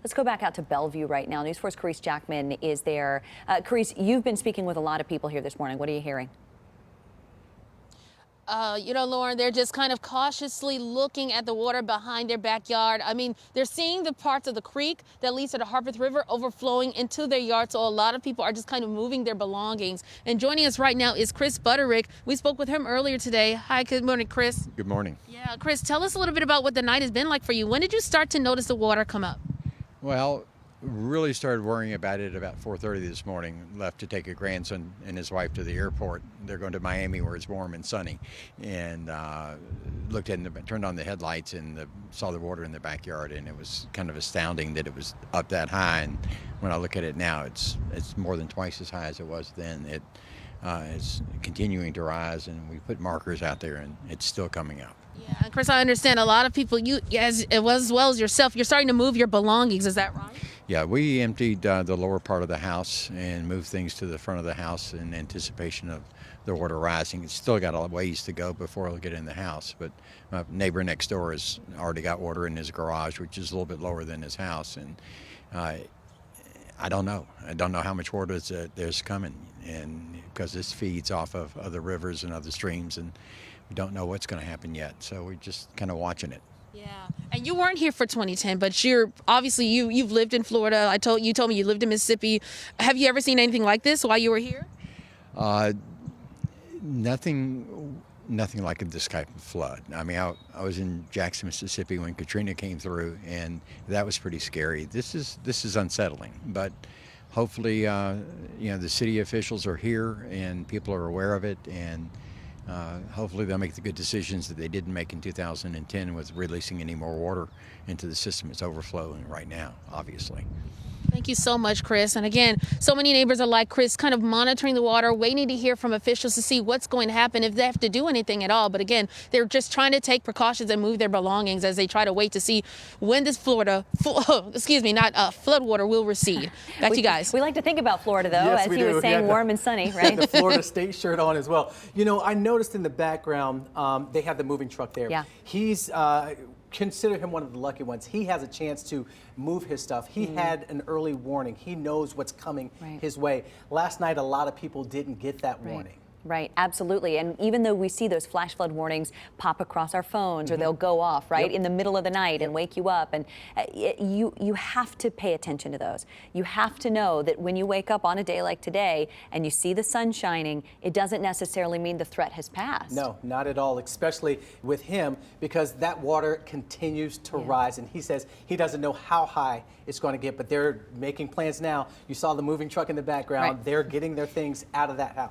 Let's go back out to Bellevue right now. News 4's Carice Jackman is there. Carice, you've been speaking with a lot of people here this morning. What are you hearing? Lauren, they're just kind of cautiously looking at the water behind their backyard. I mean, they're seeing the parts of the creek that leads to the Harpeth River overflowing into their yard. So a lot of people are just kind of moving their belongings. And joining us right now is Chris Butterick. We spoke with him earlier today. Hi, good morning, Chris. Good morning. Yeah, Chris, tell us a little bit about what the night has been like for you. When did you start to notice the water come up? Well, really started worrying about it about 4:30 this morning. Left to take a grandson and his wife to the airport. They're going to Miami where it's warm and sunny, and looked at turned on the headlights and saw the water in the backyard, and it was kind of astounding that it was up that high. And when I look at it now, it's more than twice as high as it was then. It's continuing to rise, and we put markers out there, and it's still coming up. Yeah, Chris, I understand a lot of people, you as well as yourself, you're starting to move your belongings. Is that right? Yeah, we emptied the lower part of the house and moved things to the front of the house in anticipation of the water rising. It's still got a ways to go before it'll get in the house, but my neighbor next door has already got water in his garage, which is a little bit lower than his house, and I don't know. I don't know how much water there's coming, and because this feeds off of other rivers and other streams, and we don't know what's going to happen yet, so we're just kind of watching it. Yeah, and you weren't here for 2010, but you've lived in Florida. You told me you lived in Mississippi. Have you ever seen anything like this while you were here? Nothing like this type of flood. I mean, I was in Jackson, Mississippi when Katrina came through, and that was pretty scary. This is unsettling, but hopefully, the city officials are here and people are aware of it, and hopefully they'll make the good decisions that they didn't make in 2010 with releasing any more water into the system. It's overflowing right now, obviously. Thank you so much, Chris. And again, so many neighbors are like Chris, kind of monitoring the water, waiting to hear from officials to see what's going to happen, if they have to do anything at all. But again, they're just trying to take precautions and move their belongings as they try to wait to see when this floodwater will recede. Back to you guys. We like to think about Florida, though, yes, as he was saying, warm and sunny, right? The Florida State shirt on as well. I noticed in the background, they have the moving truck there. Yeah. He's consider him one of the lucky ones. He has a chance to move his stuff. He had an early warning. He knows what's coming his way. Last night, a lot of people didn't get that warning. Right, absolutely. And even though we see those flash flood warnings pop across our phones, or they'll go off, right, in the middle of the night and wake you up, and you have to pay attention to those. You have to know that when you wake up on a day like today and you see the sun shining, it doesn't necessarily mean the threat has passed. No, not at all, especially with him, because that water continues to rise, and he says he doesn't know how high it's going to get, but they're making plans now. You saw the moving truck in the background. They're getting their things out of that house.